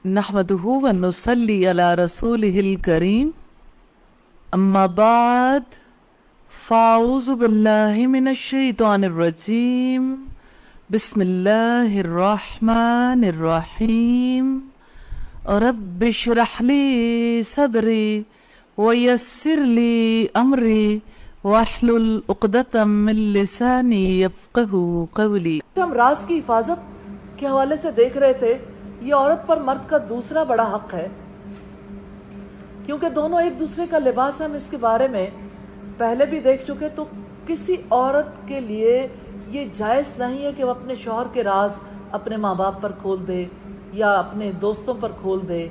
نحمده ونصلي على رسوله الكريم أما بعد فأعوذ بالله من الشيطان الرجيم بسم الله الرحمن الرحيم رب اشرح لي صدري ويسر لي أمري واحلل عقدة من لساني يفقهوا قولي۔ ہم راز کی حفاظت کے حوالے سے دیکھ رہے تھے، یہ عورت پر مرد کا دوسرا بڑا حق ہے، کیونکہ دونوں ایک دوسرے کا لباس ہیں۔ ہم اس کے بارے میں پہلے بھی دیکھ چکے۔ تو کسی عورت کے لیے یہ جائز نہیں ہے کہ وہ اپنے شوہر کے راز اپنے ماں باپ پر کھول دے یا اپنے دوستوں پر کھول دے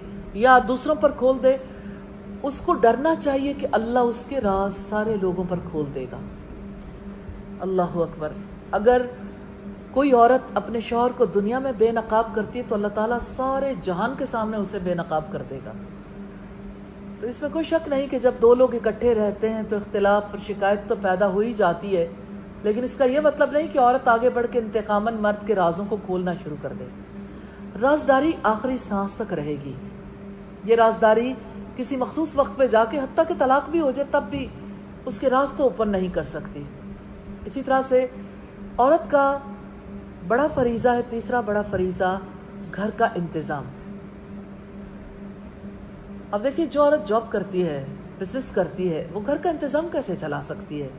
یا دوسروں پر کھول دے۔ اس کو ڈرنا چاہیے کہ اللہ اس کے راز سارے لوگوں پر کھول دے گا۔ اللہ اکبر۔ اگر کوئی عورت اپنے شوہر کو دنیا میں بے نقاب کرتی ہے تو اللہ تعالیٰ سارے جہان کے سامنے اسے بے نقاب کر دے گا۔ تو اس میں کوئی شک نہیں کہ جب دو لوگ اکٹھے رہتے ہیں تو اختلاف اور شکایت تو پیدا ہو ہی جاتی ہے، لیکن اس کا یہ مطلب نہیں کہ عورت آگے بڑھ کے انتقاماً مرد کے رازوں کو کھولنا شروع کر دے۔ رازداری آخری سانس تک رہے گی۔ یہ رازداری کسی مخصوص وقت پہ جا کے حتیٰ کہ طلاق بھی ہو جائے تب بھی اس کے راز تو اوپن نہیں کر سکتی۔ اسی طرح سے عورت کا بڑا فریضہ ہے، تیسرا بڑا فریضہ گھر کا انتظام۔ اب دیکھیے، جو عورت جاب کرتی ہے، بزنس کرتی ہے، وہ گھر کا انتظام کیسے چلا سکتی ہے؟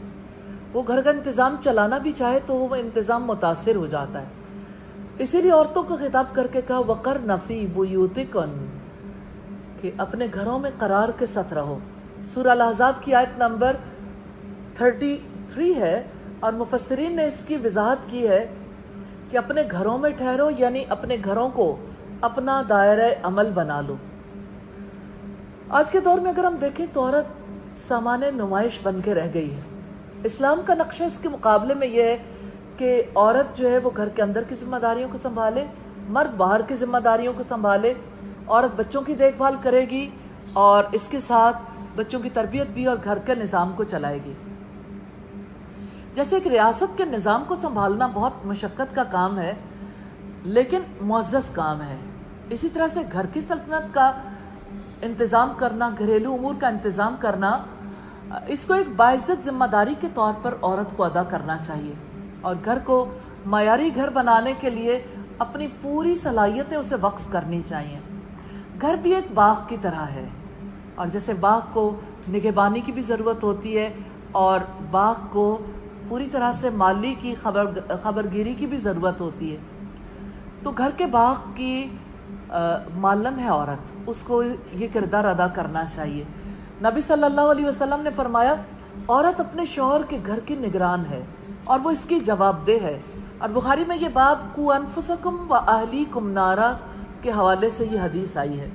وہ گھر کا انتظام چلانا بھی چاہے تو وہ انتظام متاثر ہو جاتا ہے۔ اسی لیے عورتوں کو خطاب کر کے کہا وَقَرْنَ فِي بُيُوتِكُنَّ، کہ اپنے گھروں میں قرار کے ساتھ رہو۔ سورہ الاحزاب کی آیت نمبر 33 ہے، اور مفسرین نے اس کی وضاحت کی ہے کہ اپنے گھروں میں ٹھہرو، یعنی اپنے گھروں کو اپنا دائرہ عمل بنا لو۔ آج کے دور میں اگر ہم دیکھیں تو عورت سامان نمائش بن کے رہ گئی ہے۔ اسلام کا نقشہ اس کے مقابلے میں یہ ہے کہ عورت جو ہے وہ گھر کے اندر کی ذمہ داریوں کو سنبھالے، مرد باہر کی ذمہ داریوں کو سنبھالے۔ عورت بچوں کی دیکھ بھال کرے گی اور اس کے ساتھ بچوں کی تربیت بھی اور گھر کے نظام کو چلائے گی۔ جیسے ایک ریاست کے نظام کو سنبھالنا بہت مشقت کا کام ہے لیکن معزز کام ہے، اسی طرح سے گھر کی سلطنت کا انتظام کرنا، گھریلو امور کا انتظام کرنا، اس کو ایک باعزت ذمہ داری کے طور پر عورت کو ادا کرنا چاہیے، اور گھر کو معیاری گھر بنانے کے لیے اپنی پوری صلاحیتیں اسے وقف کرنی چاہیے۔ گھر بھی ایک باغ کی طرح ہے، اور جیسے باغ کو نگہبانی کی بھی ضرورت ہوتی ہے اور باغ کو پوری طرح سے مالی کی خبرگیری کی بھی ضرورت ہوتی ہے، تو گھر کے باغ کی مالن ہے عورت، اس کو یہ کردار ادا کرنا چاہیے۔ نبی صلی اللہ علیہ وسلم نے فرمایا عورت اپنے شوہر کے گھر کی نگران ہے اور وہ اس کی جواب دہ ہے، اور بخاری میں یہ باب قوا انفسکم واہلیکم نارا کے حوالے سے یہ حدیث آئی ہے،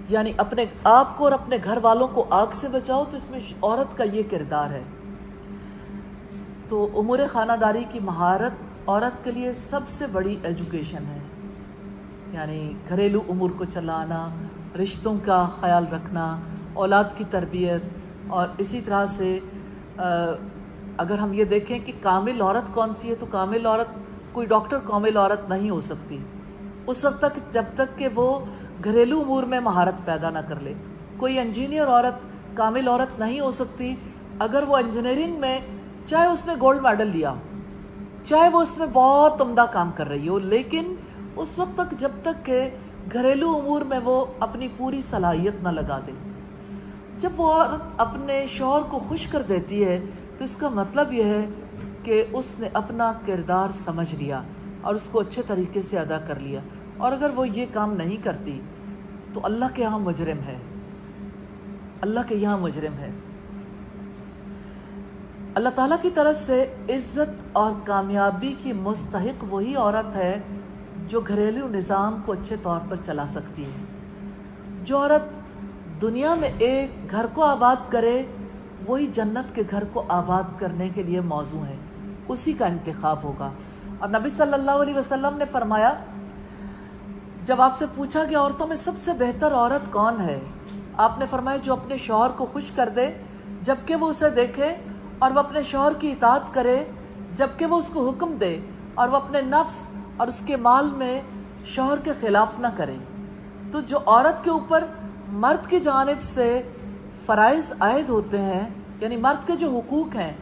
یعنی اپنے آپ کو اور اپنے گھر والوں کو آگ سے بچاؤ، تو اس میں عورت کا یہ کردار ہے۔ تو امور خانہ داری کی مہارت عورت کے لیے سب سے بڑی ایجوکیشن ہے، یعنی گھریلو امور کو چلانا، رشتوں کا خیال رکھنا، اولاد کی تربیت، اور اسی طرح سے اگر ہم یہ دیکھیں کہ کامل عورت کون سی ہے تو کامل عورت کوئی ڈاکٹر کامل عورت نہیں ہو سکتی اس وقت تک جب تک کہ وہ گھریلو امور میں مہارت پیدا نہ کر لے۔ کوئی انجینئر عورت کامل عورت نہیں ہو سکتی اگر وہ انجینئرنگ میں چاہے اس نے گولڈ میڈل لیا، چاہے وہ اس میں بہت عمدہ کام کر رہی ہو، لیکن اس وقت تک جب تک کہ گھریلو امور میں وہ اپنی پوری صلاحیت نہ لگا دے۔ جب وہ عورت اپنے شوہر کو خوش کر دیتی ہے تو اس کا مطلب یہ ہے کہ اس نے اپنا کردار سمجھ لیا اور اس کو اچھے طریقے سے ادا کر لیا، اور اگر وہ یہ کام نہیں کرتی تو اللہ کے یہاں مجرم ہے، اللہ کے یہاں مجرم ہے۔ اللہ تعالیٰ کی طرف سے عزت اور کامیابی کی مستحق وہی عورت ہے جو گھریلو نظام کو اچھے طور پر چلا سکتی ہے۔ جو عورت دنیا میں ایک گھر کو آباد کرے وہی جنت کے گھر کو آباد کرنے کے لیے موزوں ہے، اسی کا انتخاب ہوگا۔ اور نبی صلی اللہ علیہ وسلم نے فرمایا، جب آپ سے پوچھا کہ عورتوں میں سب سے بہتر عورت کون ہے، آپ نے فرمایا جو اپنے شوہر کو خوش کر دے جبکہ وہ اسے دیکھے، اور وہ اپنے شوہر کی اطاعت کرے جبکہ وہ اس کو حکم دے، اور وہ اپنے نفس اور اس کے مال میں شوہر کے خلاف نہ کرے. تو جو عورت کے اوپر مرد کی جانب سے فرائض عائد ہوتے ہیں، یعنی مرد کے جو حقوق ہیں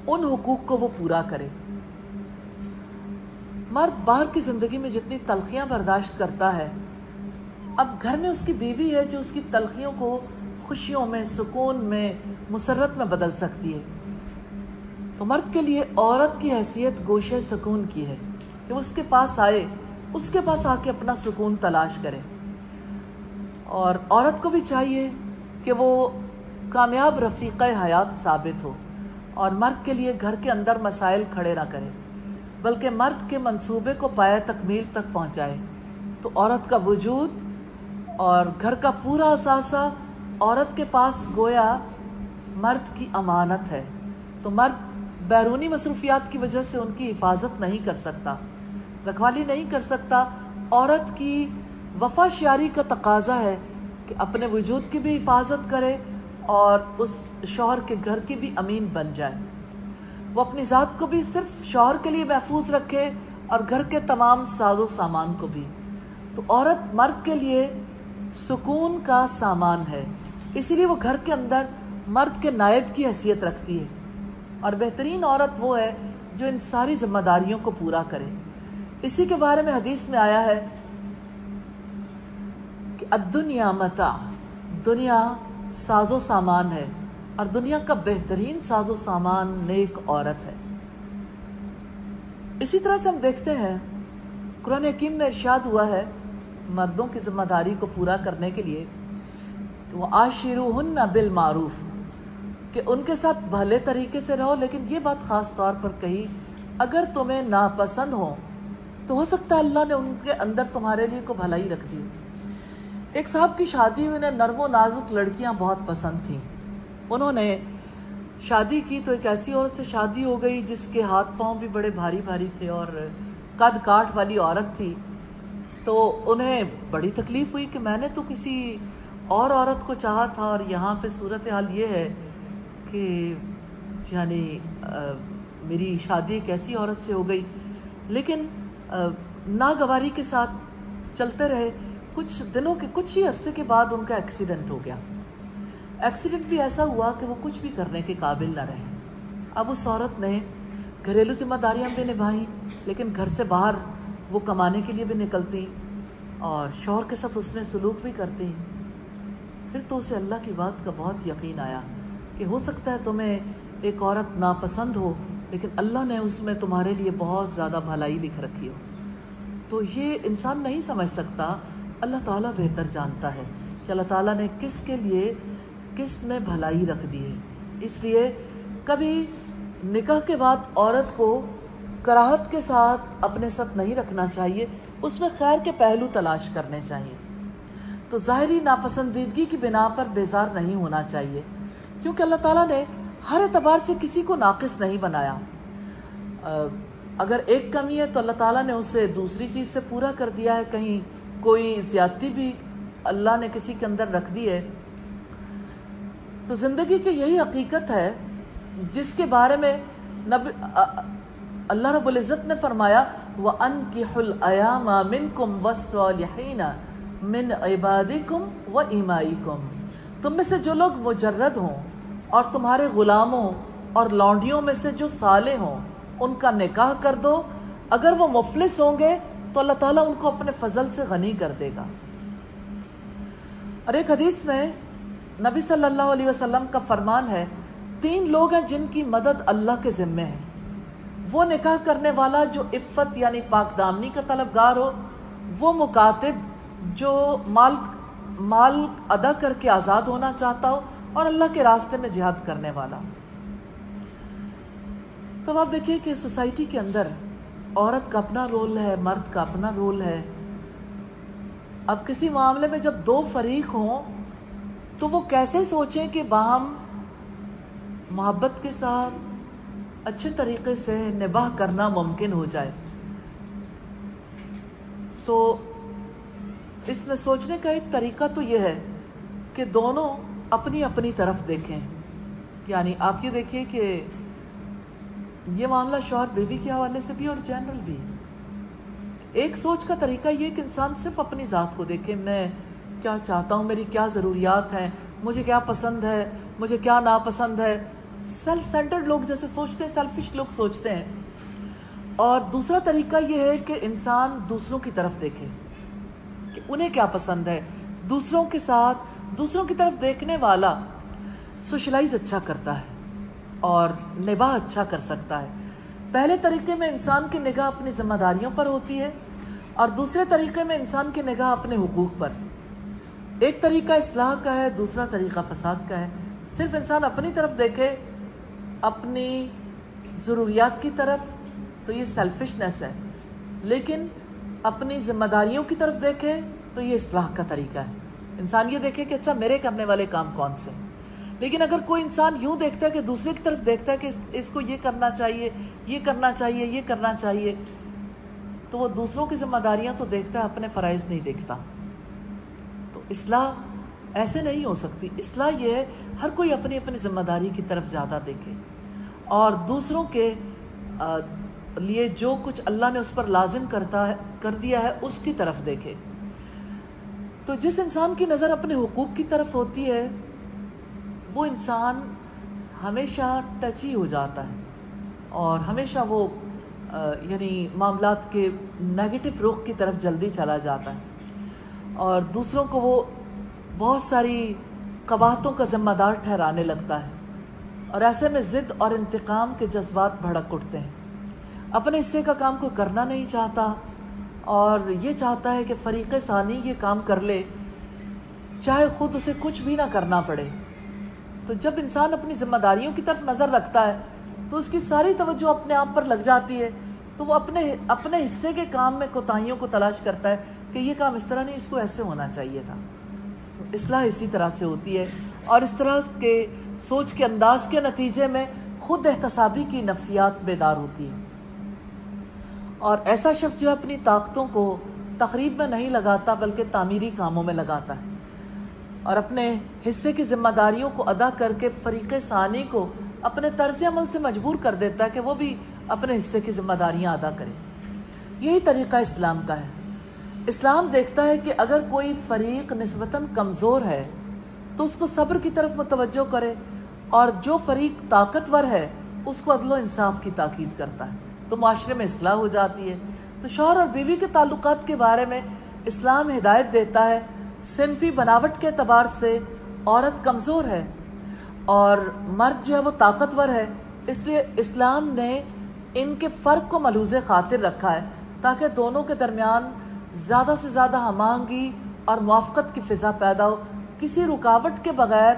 ان حقوق کو وہ پورا کرے. مرد باہر کی زندگی میں جتنی تلخیاں برداشت کرتا ہے، اب گھر میں اس کی بیوی ہے جو اس کی تلخیوں کو خوشیوں میں، سکون میں، مسرت میں بدل سکتی ہے. تو مرد کے لیے عورت کی حیثیت گوشے سکون کی ہے کہ وہ اس کے پاس آئے، اس کے پاس آ کے اپنا سکون تلاش کرے. اور عورت کو بھی چاہیے کہ وہ کامیاب رفیقہ حیات ثابت ہو اور مرد کے لیے گھر کے اندر مسائل کھڑے نہ کرے، بلکہ مرد کے منصوبے کو پایہ تکمیل تک پہنچائے. تو عورت کا وجود اور گھر کا پورا اثاثہ عورت کے پاس گویا مرد کی امانت ہے. تو مرد بیرونی مصروفیات کی وجہ سے ان کی حفاظت نہیں کر سکتا، رکھوالی نہیں کر سکتا. عورت کی وفا شیاری کا تقاضا ہے کہ اپنے وجود کی بھی حفاظت کرے اور اس شوہر کے گھر کی بھی امین بن جائے. وہ اپنی ذات کو بھی صرف شوہر کے لیے محفوظ رکھے اور گھر کے تمام ساز و سامان کو بھی. تو عورت مرد کے لیے سکون کا سامان ہے، اسی لیے وہ گھر کے اندر مرد کے نائب کی حیثیت رکھتی ہے. اور بہترین عورت وہ ہے جو ان ساری ذمہ داریوں کو پورا کرے. اسی کے بارے میں حدیث میں آیا ہے کہ الدنیا متاع، دنیا ساز و سامان ہے اور دنیا کا بہترین ساز و سامان نیک عورت ہے. اسی طرح سے ہم دیکھتے ہیں قرآن حکیم میں ارشاد ہوا ہے مردوں کی ذمہ داری کو پورا کرنے کے لیے کہ وَعَاشِرُوهُنَّ بِالْمَعْرُوفِ، کہ ان کے ساتھ بھلے طریقے سے رہو. لیکن یہ بات خاص طور پر کہی اگر تمہیں ناپسند ہو تو ہو سکتا ہے اللہ نے ان کے اندر تمہارے لیے کو بھلائی رکھ دی. ایک صاحب کی شادی ہوئی، انہیں نرم و نازک لڑکیاں بہت پسند تھیں. انہوں نے شادی کی تو ایک ایسی عورت سے شادی ہو گئی جس کے ہاتھ پاؤں بھی بڑے بھاری بھاری تھے اور قد کاٹ والی عورت تھی. تو انہیں بڑی تکلیف ہوئی کہ میں نے تو کسی اور عورت کو چاہا تھا اور یہاں پہ صورتحال یہ ہے کہ یعنی میری شادی ایک ایسی عورت سے ہو گئی. لیکن ناگواری کے ساتھ چلتے رہے. کچھ دنوں کے کچھ ہی عرصے کے بعد ان کا ایکسیڈنٹ ہو گیا. ایکسیڈنٹ بھی ایسا ہوا کہ وہ کچھ بھی کرنے کے قابل نہ رہے. اب اس عورت نے گھریلو ذمہ داریاں بھی نبھائیں، لیکن گھر سے باہر وہ کمانے کے لیے بھی نکلتی اور شوہر کے ساتھ اس نے سلوک بھی کرتی. پھر تو اسے اللہ کی بات کا بہت یقین آیا کہ ہو سکتا ہے تمہیں ایک عورت ناپسند ہو لیکن اللہ نے اس میں تمہارے لیے بہت زیادہ بھلائی لکھ رکھی ہو. تو یہ انسان نہیں سمجھ سکتا، اللہ تعالیٰ بہتر جانتا ہے کہ اللہ تعالیٰ نے کس کے لیے کس میں بھلائی رکھ دی ہے. اس لیے کبھی نکاح کے بعد عورت کو کراہت کے ساتھ اپنے ساتھ نہیں رکھنا چاہیے، اس میں خیر کے پہلو تلاش کرنے چاہیے. تو ظاہری ناپسندیدگی کی بنا پر بیزار نہیں ہونا چاہیے، کیونکہ اللہ تعالیٰ نے ہر اعتبار سے کسی کو ناقص نہیں بنایا. اگر ایک کمی ہے تو اللہ تعالیٰ نے اسے دوسری چیز سے پورا کر دیا ہے. کہیں کوئی زیادتی بھی اللہ نے کسی کے اندر رکھ دی ہے. تو زندگی کی یہی حقیقت ہے جس کے بارے میں اللہ رب العزت نے فرمایا وَأَنْكِحُ الْأَيَامَ مِنْكُمْ وَالصَّالِحِينَ مِنْ عِبَادِكُمْ وَإِمَائِكُمْ، تم میں سے جو لوگ مجرد ہوں اور تمہارے غلاموں اور لونڈیوں میں سے جو صالح ہوں ان کا نکاح کر دو. اگر وہ مفلس ہوں گے تو اللہ تعالیٰ ان کو اپنے فضل سے غنی کر دے گا. اور ایک حدیث میں نبی صلی اللہ علیہ وسلم کا فرمان ہے 3 لوگ ہیں جن کی مدد اللہ کے ذمے ہے. وہ نکاح کرنے والا جو عفت یعنی پاک دامنی کا طلبگار ہو، وہ مکاتب جو مال ادا کر کے آزاد ہونا چاہتا ہو، اور اللہ کے راستے میں جہاد کرنے والا. تو آپ دیکھیے کہ سوسائٹی کے اندر عورت کا اپنا رول ہے، مرد کا اپنا رول ہے. اب کسی معاملے میں جب 2 فریق ہوں تو وہ کیسے سوچیں کہ باہم محبت کے ساتھ اچھے طریقے سے نباہ کرنا ممکن ہو جائے. تو اس میں سوچنے کا ایک طریقہ تو یہ ہے کہ دونوں اپنی اپنی طرف دیکھیں. یعنی آپ یہ دیکھیے کہ یہ معاملہ شوہر بیوی کے حوالے سے بھی اور جنرل بھی، ایک سوچ کا طریقہ یہ کہ انسان صرف اپنی ذات کو دیکھے، میں کیا چاہتا ہوں، میری کیا ضروریات ہیں، مجھے کیا پسند ہے، مجھے کیا ناپسند ہے. سیلف سینٹرڈ لوگ جیسے سوچتے ہیں، سیلفش لوگ سوچتے ہیں. اور دوسرا طریقہ یہ ہے کہ انسان دوسروں کی طرف دیکھے کہ انہیں کیا پسند ہے. دوسروں کے ساتھ، دوسروں کی طرف دیکھنے والا سوشلائز اچھا کرتا ہے اور نباہ اچھا کر سکتا ہے. پہلے طریقے میں انسان کی نگاہ اپنی ذمہ داریوں پر ہوتی ہے اور دوسرے طریقے میں انسان کی نگاہ اپنے حقوق پر. ایک طریقہ اصلاح کا ہے، دوسرا طریقہ فساد کا ہے. صرف انسان اپنی طرف دیکھے، اپنی ضروریات کی طرف، تو یہ سیلفشنس ہے. لیکن اپنی ذمہ داریوں کی طرف دیکھے تو یہ اصلاح کا طریقہ ہے. انسان یہ دیکھے کہ اچھا میرے کرنے والے کام کون سے. لیکن اگر کوئی انسان یوں دیکھتا ہے کہ دوسرے کی طرف دیکھتا ہے کہ اس کو یہ کرنا چاہیے، یہ کرنا چاہیے، یہ کرنا چاہیے، تو وہ دوسروں کی ذمہ داریاں تو دیکھتا ہے، اپنے فرائض نہیں دیکھتا. تو اصلاح ایسے نہیں ہو سکتی. اصلاح یہ ہے ہر کوئی اپنی اپنی ذمہ داری کی طرف زیادہ دیکھے اور دوسروں کے لیے جو کچھ اللہ نے اس پر لازم کر دیا ہے اس کی طرف دیکھے. تو جس انسان کی نظر اپنے حقوق کی طرف ہوتی ہے وہ انسان ہمیشہ ٹچی ہو جاتا ہے اور ہمیشہ وہ یعنی معاملات کے نیگیٹو رخ کی طرف جلدی چلا جاتا ہے اور دوسروں کو وہ بہت ساری قباحتوں کا ذمہ دار ٹھہرانے لگتا ہے. اور ایسے میں ضد اور انتقام کے جذبات بھڑک اٹھتے ہیں. اپنے حصے کا کام کوئی کرنا نہیں چاہتا اور یہ چاہتا ہے کہ فریق ثانی یہ کام کر لے، چاہے خود اسے کچھ بھی نہ کرنا پڑے. تو جب انسان اپنی ذمہ داریوں کی طرف نظر رکھتا ہے تو اس کی ساری توجہ اپنے آپ پر لگ جاتی ہے، تو وہ اپنے حصے کے کام میں کوتاہیوں کو تلاش کرتا ہے کہ یہ کام اس طرح نہیں، اس کو ایسے ہونا چاہیے تھا. تو اصلاح اسی طرح سے ہوتی ہے اور اس طرح کے سوچ کے انداز کے نتیجے میں خود احتسابی کی نفسیات بیدار ہوتی ہے. اور ایسا شخص جو اپنی طاقتوں کو تخریب میں نہیں لگاتا بلکہ تعمیری کاموں میں لگاتا ہے اور اپنے حصے کی ذمہ داریوں کو ادا کر کے فریق ثانی کو اپنے طرز عمل سے مجبور کر دیتا ہے کہ وہ بھی اپنے حصے کی ذمہ داریاں ادا کرے. یہی طریقہ اسلام کا ہے. اسلام دیکھتا ہے کہ اگر کوئی فریق نسبتاً کمزور ہے تو اس کو صبر کی طرف متوجہ کرے اور جو فریق طاقتور ہے اس کو عدل و انصاف کی تاکید کرتا ہے، تو معاشرے میں اصلاح ہو جاتی ہے. تو شوہر اور بیوی کے تعلقات کے بارے میں اسلام ہدایت دیتا ہے. صنفی بناوٹ کے اعتبار سے عورت کمزور ہے اور مرد جو ہے وہ طاقتور ہے، اس لیے اسلام نے ان کے فرق کو ملحوظ خاطر رکھا ہے تاکہ دونوں کے درمیان زیادہ سے زیادہ ہم آہنگی اور موافقت کی فضا پیدا ہو، کسی رکاوٹ کے بغیر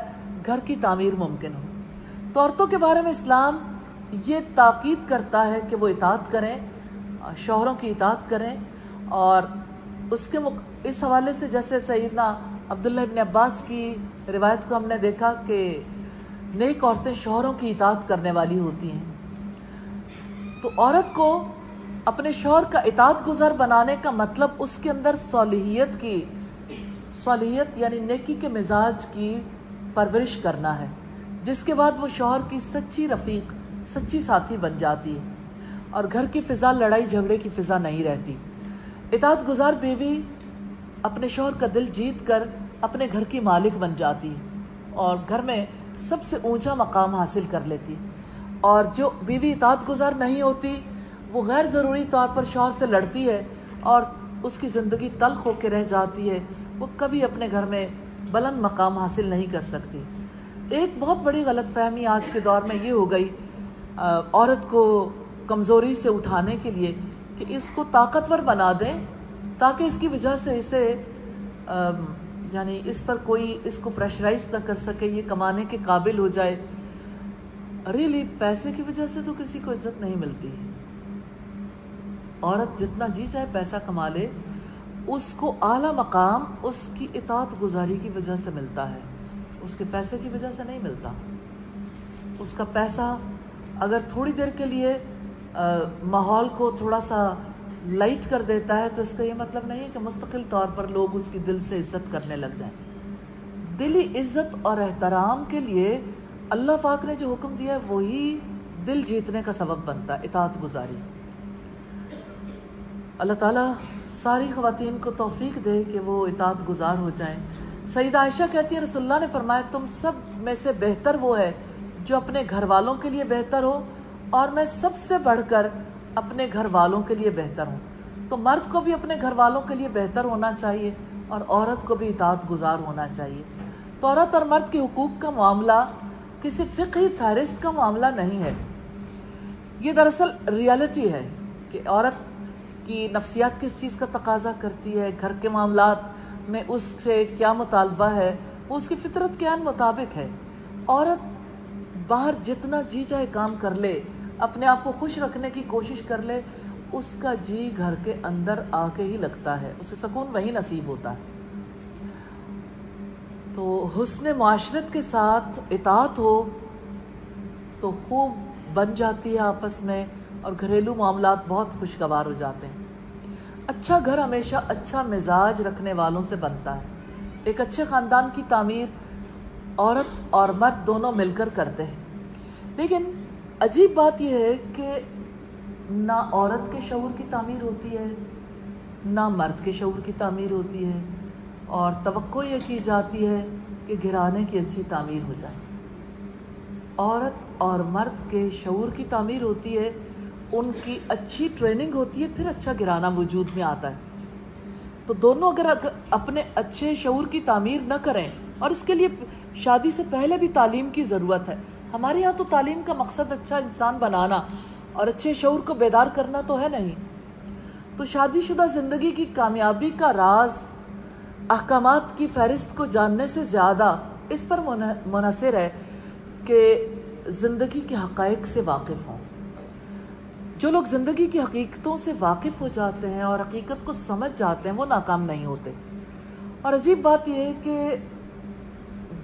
گھر کی تعمیر ممکن ہو. تو عورتوں کے بارے میں اسلام یہ تاکید کرتا ہے کہ وہ اطاعت کریں، شوہروں کی اطاعت کریں. اور اس حوالے سے جیسے سیدنا عبداللہ ابن عباس کی روایت کو ہم نے دیکھا کہ نیک عورتیں شوہروں کی اطاعت کرنے والی ہوتی ہیں. تو عورت کو اپنے شوہر کا اطاعت گزار بنانے کا مطلب اس کے اندر صالحیت یعنی نیکی کے مزاج کی پرورش کرنا ہے، جس کے بعد وہ شوہر کی سچی رفیق، سچی ساتھی بن جاتی ہے اور گھر کی فضا لڑائی جھگڑے کی فضا نہیں رہتی. اطاعت گزار بیوی اپنے شوہر کا دل جیت کر اپنے گھر کی مالک بن جاتی اور گھر میں سب سے اونچا مقام حاصل کر لیتی. اور جو بیوی اطاعت گزار نہیں ہوتی وہ غیر ضروری طور پر شوہر سے لڑتی ہے اور اس کی زندگی تلخ ہو کے رہ جاتی ہے، وہ کبھی اپنے گھر میں بلند مقام حاصل نہیں کر سکتی. ایک بہت بڑی غلط فہمی آج کے دور میں یہ ہو گئی عورت کو کمزوری سے اٹھانے کے لیے کہ اس کو طاقتور بنا دیں تاکہ اس کی وجہ سے اسے یعنی اس پر کوئی اس کو پریشرائز نہ کر سکے، یہ کمانے کے قابل ہو جائے. ریلی پیسے کی وجہ سے تو کسی کو عزت نہیں ملتی. عورت جتنا جی چاہے پیسہ کما لے، اس کو اعلیٰ مقام اس کی اطاعت گزاری کی وجہ سے ملتا ہے، اس کے پیسے کی وجہ سے نہیں ملتا. اس کا پیسہ اگر تھوڑی دیر کے لیے ماحول کو تھوڑا سا لائٹ کر دیتا ہے تو اس کا یہ مطلب نہیں ہے کہ مستقل طور پر لوگ اس کی دل سے عزت کرنے لگ جائیں. دلی عزت اور احترام کے لیے اللہ پاک نے جو حکم دیا ہے وہی دل جیتنے کا سبب بنتا ہے، اطاعت گزاری. اللہ تعالیٰ ساری خواتین کو توفیق دے کہ وہ اطاعت گزار ہو جائیں۔ سیدہ عائشہ کہتی ہے رسول اللہ نے فرمایا تم سب میں سے بہتر وہ ہے جو اپنے گھر والوں کے لیے بہتر ہو، اور میں سب سے بڑھ کر اپنے گھر والوں کے لیے بہتر ہوں۔ تو مرد کو بھی اپنے گھر والوں کے لیے بہتر ہونا چاہیے اور عورت کو بھی اطاعت گزار ہونا چاہیے۔ تو عورت اور مرد کے حقوق کا معاملہ کسی فقہی فہرست کا معاملہ نہیں ہے، یہ دراصل ریالٹی ہے کہ عورت کی نفسیات کس چیز کا تقاضا کرتی ہے، گھر کے معاملات میں اس سے کیا مطالبہ ہے، وہ اس کی فطرت کے عین مطابق ہے۔ عورت باہر جتنا جی چاہے کام کر لے، اپنے آپ کو خوش رکھنے کی کوشش کر لے، اس کا جی گھر کے اندر آ کے ہی لگتا ہے، اسے سکون وہی نصیب ہوتا ہے۔ تو حسن معاشرت کے ساتھ اطاعت ہو تو خوب بن جاتی ہے آپس میں، اور گھریلو معاملات بہت خوشگوار ہو جاتے ہیں۔ اچھا گھر ہمیشہ اچھا مزاج رکھنے والوں سے بنتا ہے۔ ایک اچھے خاندان کی تعمیر عورت اور مرد دونوں مل کر کرتے ہیں، لیکن عجیب بات یہ ہے کہ نہ عورت کے شعور کی تعمیر ہوتی ہے، نہ مرد کے شعور کی تعمیر ہوتی ہے، اور توقع یہ کی جاتی ہے کہ گھرانے کی اچھی تعمیر ہو جائے۔ عورت اور مرد کے شعور کی تعمیر ہوتی ہے، ان کی اچھی ٹریننگ ہوتی ہے، پھر اچھا گھرانہ وجود میں آتا ہے۔ تو دونوں اگر اپنے اچھے شعور کی تعمیر نہ کریں، اور اس کے لیے شادی سے پہلے بھی تعلیم کی ضرورت ہے۔ ہمارے یہاں تو تعلیم کا مقصد اچھا انسان بنانا اور اچھے شعور کو بیدار کرنا تو ہے نہیں۔ تو شادی شدہ زندگی کی کامیابی کا راز احکامات کی فہرست کو جاننے سے زیادہ اس پر منحصر ہے کہ زندگی کے حقائق سے واقف ہوں۔ جو لوگ زندگی کی حقیقتوں سے واقف ہو جاتے ہیں اور حقیقت کو سمجھ جاتے ہیں، وہ ناکام نہیں ہوتے۔ اور عجیب بات یہ ہے کہ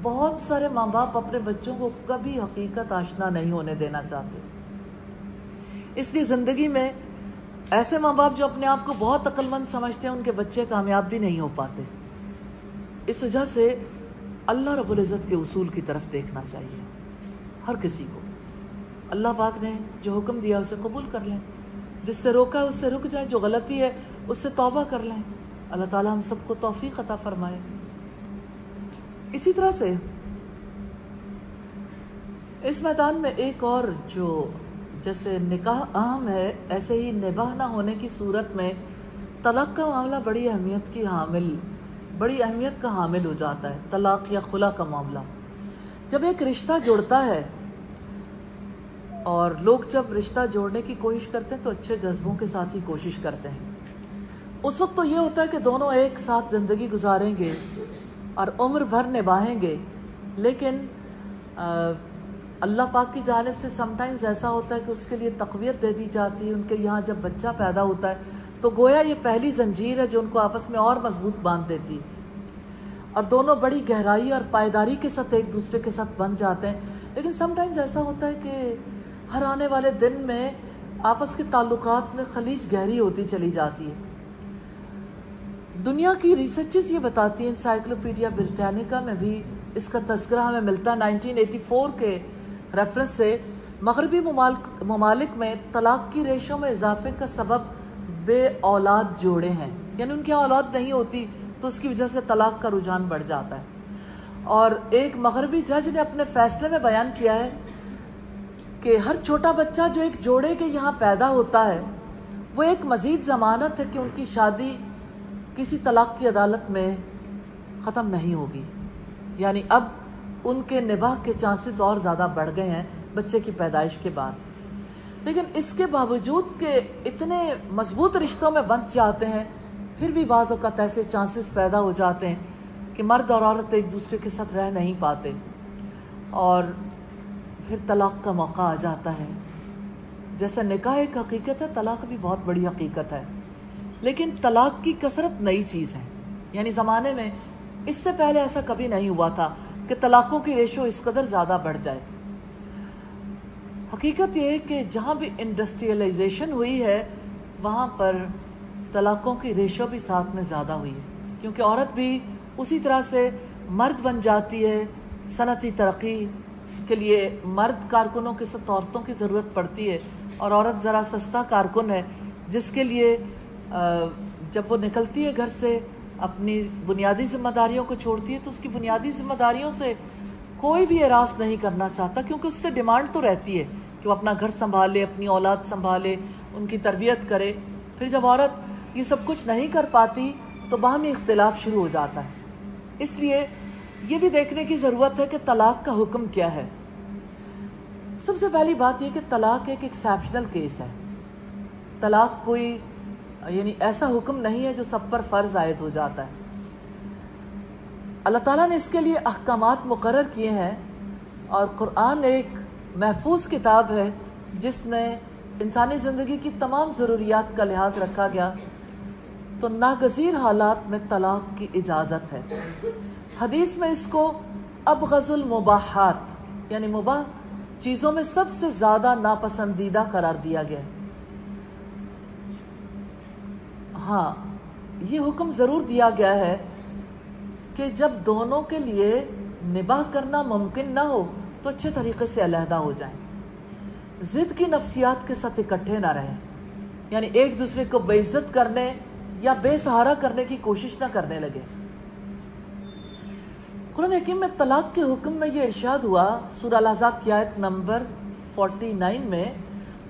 بہت سارے ماں باپ اپنے بچوں کو کبھی حقیقت آشنا نہیں ہونے دینا چاہتے، اس لیے زندگی میں ایسے ماں باپ جو اپنے آپ کو بہت عقل مند سمجھتے ہیں، ان کے بچے کامیاب بھی نہیں ہو پاتے۔ اس وجہ سے اللہ رب العزت کے اصول کی طرف دیکھنا چاہیے ہر کسی کو۔ اللہ پاک نے جو حکم دیا اسے قبول کر لیں، جس سے روکا ہے اس سے رک جائیں، جو غلطی ہے اس سے توبہ کر لیں۔ اللہ تعالیٰ ہم سب کو توفیق عطا فرمائے۔ اسی طرح سے اس میدان میں ایک اور جو جیسے نکاح اہم ہے، ایسے ہی نباہ نہ ہونے کی صورت میں طلاق کا معاملہ بڑی اہمیت کا حامل ہو جاتا ہے۔ طلاق یا خلا کا معاملہ جب ایک رشتہ جڑتا ہے، اور لوگ جب رشتہ جوڑنے کی کوشش کرتے ہیں تو اچھے جذبوں کے ساتھ ہی کوشش کرتے ہیں۔ اس وقت تو یہ ہوتا ہے کہ دونوں ایک ساتھ زندگی گزاریں گے اور عمر بھر نبھائیں گے، لیکن اللہ پاک کی جانب سے سم ٹائمز ایسا ہوتا ہے کہ اس کے لیے تقویت دے دی جاتی ہے۔ ان کے یہاں جب بچہ پیدا ہوتا ہے تو گویا یہ پہلی زنجیر ہے جو ان کو آپس میں اور مضبوط باندھ دیتی، اور دونوں بڑی گہرائی اور پائیداری کے ساتھ ایک دوسرے کے ساتھ بن جاتے ہیں۔ لیکن سم ٹائمز ایسا ہوتا ہے کہ ہر آنے والے دن میں آپس کے تعلقات میں خلیج گہری ہوتی چلی جاتی ہے۔ دنیا کی ریسرچز یہ بتاتی ہیں، انسائکلوپیڈیا بریٹینیکا میں بھی اس کا تذکرہ ہمیں ملتا ہے 1984 کے ریفرنس سے۔ مغربی ممالک میں طلاق کی ریشو میں اضافے کا سبب بے اولاد جوڑے ہیں، یعنی ان کی اولاد نہیں ہوتی تو اس کی وجہ سے طلاق کا رجحان بڑھ جاتا ہے۔ اور ایک مغربی جج نے اپنے فیصلے میں بیان کیا ہے کہ ہر چھوٹا بچہ جو ایک جوڑے کے یہاں پیدا ہوتا ہے وہ ایک مزید ضمانت ہے کہ ان کی شادی کسی طلاق کی عدالت میں ختم نہیں ہوگی، یعنی اب ان کے نباہ کے چانسز اور زیادہ بڑھ گئے ہیں بچے کی پیدائش کے بعد۔ لیکن اس کے باوجود کہ اتنے مضبوط رشتوں میں بندھ جاتے ہیں، پھر بھی بعض اوقات ایسے چانسز پیدا ہو جاتے ہیں کہ مرد اور عورت ایک دوسرے کے ساتھ رہ نہیں پاتے، اور پھر طلاق کا موقع آ جاتا ہے۔ جیسے نکاح ایک حقیقت ہے، طلاق بھی بہت بڑی حقیقت ہے، لیکن طلاق کی کثرت نئی چیز ہے۔ یعنی زمانے میں اس سے پہلے ایسا کبھی نہیں ہوا تھا کہ طلاقوں کی ریشو اس قدر زیادہ بڑھ جائے۔ حقیقت یہ ہے کہ جہاں بھی انڈسٹریلائزیشن ہوئی ہے وہاں پر طلاقوں کی ریشو بھی ساتھ میں زیادہ ہوئی ہے، کیونکہ عورت بھی اسی طرح سے مرد بن جاتی ہے۔ صنعتی ترقی کے لیے مرد کارکنوں کے ساتھ عورتوں کی ضرورت پڑتی ہے، اور عورت ذرا سستا کارکن ہے جس کے لیے جب وہ نکلتی ہے گھر سے اپنی بنیادی ذمہ داریوں کو چھوڑتی ہے تو اس کی بنیادی ذمہ داریوں سے کوئی بھی اعراض نہیں کرنا چاہتا، کیونکہ اس سے ڈیمانڈ تو رہتی ہے کہ وہ اپنا گھر سنبھالے، اپنی اولاد سنبھالے، ان کی تربیت کرے۔ پھر جب عورت یہ سب کچھ نہیں کر پاتی تو باہمی اختلاف شروع ہو جاتا ہے۔ اس لیے یہ بھی دیکھنے کی ضرورت ہے کہ طلاق کا حکم کیا ہے۔ سب سے پہلی بات یہ کہ طلاق ایک ایکسیپشنل کیس ہے۔ طلاق کوئی یعنی ایسا حکم نہیں ہے جو سب پر فرض عائد ہو جاتا ہے۔ اللہ تعالیٰ نے اس کے لیے احکامات مقرر کیے ہیں، اور قرآن ایک محفوظ کتاب ہے جس میں انسانی زندگی کی تمام ضروریات کا لحاظ رکھا گیا۔ تو ناگزیر حالات میں طلاق کی اجازت ہے۔ حدیث میں اس کو ابغض المباحات یعنی مباح چیزوں میں سب سے زیادہ ناپسندیدہ قرار دیا گیا ہے۔ ہاں، یہ حکم ضرور دیا گیا ہے کہ جب دونوں کے لیے نباہ کرنا ممکن نہ ہو تو اچھے طریقے سے علیحدہ ہو جائیں، ضد کی نفسیات کے ساتھ اکٹھے نہ رہیں، یعنی ایک دوسرے کو بے عزت کرنے یا بے سہارا کرنے کی کوشش نہ کرنے لگے۔ قرآن حکیم میں طلاق کے حکم میں یہ ارشاد ہوا، سورہ الاحزاب کی آیت نمبر 49 میں،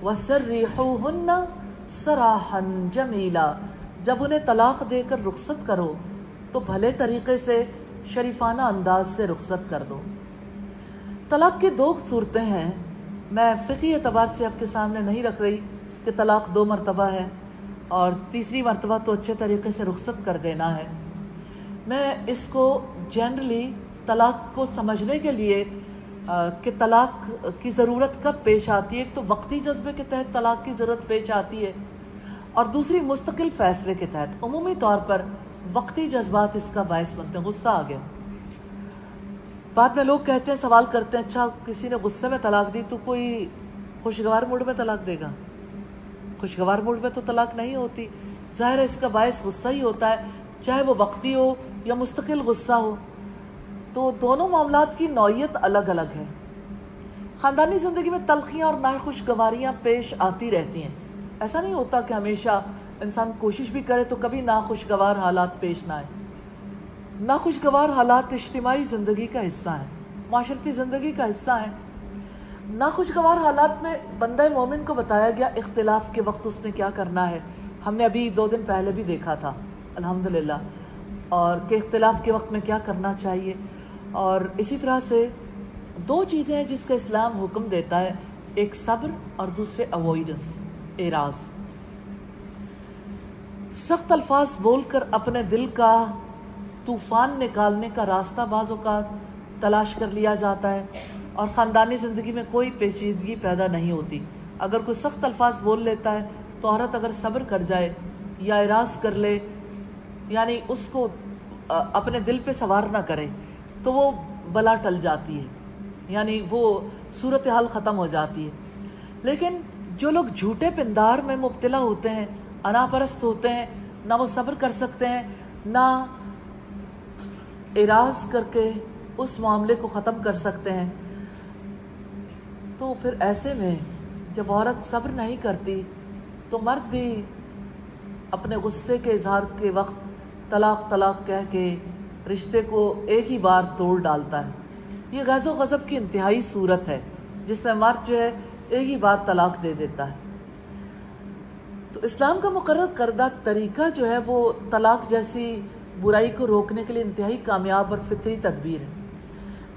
وَسَرِّحُوهُنَّ سَرَاحًا جَمِيلًا، جب انہیں طلاق دے کر رخصت کرو تو بھلے طریقے سے شریفانہ انداز سے رخصت کر دو۔ طلاق کی دو صورتیں ہیں، میں فقہی اعتبار سے آپ کے سامنے نہیں رکھ رہی کہ طلاق 2 مرتبہ ہے اور تیسری مرتبہ تو اچھے طریقے سے رخصت کر دینا ہے۔ میں اس کو جنرلی طلاق کو سمجھنے کے لیے کہ طلاق کی ضرورت کب پیش آتی ہے، ایک تو وقتی جذبے کے تحت طلاق کی ضرورت پیش آتی ہے، اور دوسری مستقل فیصلے کے تحت۔ عمومی طور پر وقتی جذبات اس کا باعث بنتے ہیں، غصہ آ گیا، بعد میں لوگ کہتے ہیں، سوال کرتے ہیں، اچھا کسی نے غصے میں طلاق دی تو کوئی خوشگوار موڈ میں طلاق دے گا؟ خوشگوار موڈ میں تو طلاق نہیں ہوتی، ظاہر ہے اس کا باعث غصہ ہی ہوتا ہے، چاہے وہ وقتی ہو یا مستقل غصہ ہو۔ تو دونوں معاملات کی نوعیت الگ الگ ہے۔ خاندانی زندگی میں تلخیاں اور ناخوشگواریاں پیش آتی رہتی ہیں، ایسا نہیں ہوتا کہ ہمیشہ انسان کوشش بھی کرے تو کبھی ناخوشگوار حالات پیش نہ آئے۔ ناخوشگوار حالات اجتماعی زندگی کا حصہ ہیں، معاشرتی زندگی کا حصہ ہیں۔ ناخوشگوار حالات میں بندہ مومن کو بتایا گیا اختلاف کے وقت اس نے کیا کرنا ہے، ہم نے ابھی 2 دن پہلے بھی دیکھا تھا الحمدللہ، اور کہ اختلاف کے وقت میں کیا کرنا چاہیے۔ اور اسی طرح سے 2 چیزیں ہیں جس کا اسلام حکم دیتا ہے، ایک صبر اور دوسرے اوائڈنس، اعراض۔ سخت الفاظ بول کر اپنے دل کا طوفان نکالنے کا راستہ بعض اوقات تلاش کر لیا جاتا ہے، اور خاندانی زندگی میں کوئی پیچیدگی پیدا نہیں ہوتی۔ اگر کوئی سخت الفاظ بول لیتا ہے تو عورت اگر صبر کر جائے یا اعراض کر لے، یعنی اس کو اپنے دل پہ سوار نہ کرے، تو وہ بلا ٹل جاتی ہے، یعنی وہ صورتحال ختم ہو جاتی ہے۔ لیکن جو لوگ جھوٹے پندار میں مبتلا ہوتے ہیں، انا پرست ہوتے ہیں، نہ وہ صبر کر سکتے ہیں، نہ اعراض کر کے اس معاملے کو ختم کر سکتے ہیں، تو پھر ایسے میں جب عورت صبر نہیں کرتی تو مرد بھی اپنے غصے کے اظہار کے وقت طلاق طلاق کہہ کے رشتے کو ایک ہی بار توڑ ڈالتا ہے۔ یہ غیظ و غضب کی انتہائی صورت ہے جس میں مرد جو ہے ایک ہی بار طلاق دے دیتا ہے۔ تو اسلام کا مقرر کردہ طریقہ جو ہے وہ طلاق جیسی برائی کو روکنے کے لیے انتہائی کامیاب اور فطری تدبیر ہے۔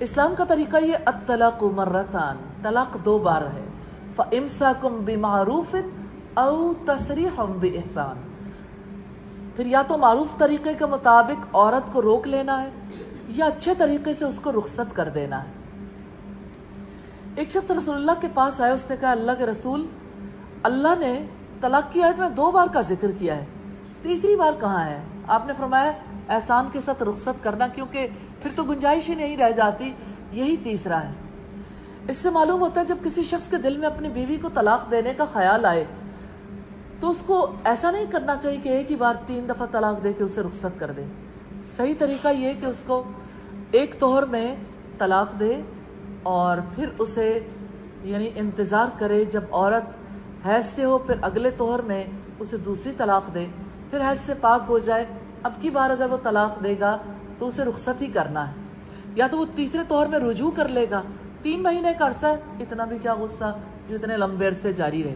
اسلام کا طریقہ یہ الطلاق مرتان، طلاق 2 بار ہے، فَإِمْسَاكُمْ بِمَعْرُوفٍ أَوْ تَسْرِيحٌ بِإِحْسَانٍ، پھر یا تو معروف طریقے کے مطابق عورت کو روک لینا ہے یا اچھے طریقے سے اس کو رخصت کر دینا ہے۔ ایک شخص رسول اللہ کے پاس آئے، اس نے کہا، اللہ کے رسول، اللہ نے طلاق کی آیت میں 2 بار کا ذکر کیا ہے، تیسری بار کہاں ہے؟ آپ نے فرمایا احسان کے ساتھ رخصت کرنا، کیونکہ پھر تو گنجائش ہی نہیں رہ جاتی، یہی تیسرا ہے۔ اس سے معلوم ہوتا ہے جب کسی شخص کے دل میں اپنی بیوی کو طلاق دینے کا خیال آئے تو اس کو ایسا نہیں کرنا چاہیے کہ ایک ہی بار 3 دفعہ طلاق دے کے اسے رخصت کر دے۔ صحیح طریقہ یہ کہ اس کو ایک طہر میں طلاق دے اور پھر اسے یعنی انتظار کرے، جب عورت حیض سے ہو پھر اگلے طہر میں اسے دوسری طلاق دے، پھر حیض سے پاک ہو جائے، اب کی بار اگر وہ طلاق دے گا تو اسے رخصت ہی کرنا ہے، یا تو وہ تیسرے طور میں رجوع کر لے گا۔ 3 مہینے کا عرصہ ہے، اتنا بھی کیا غصہ جو اتنے لمبے عرصے جاری رہے۔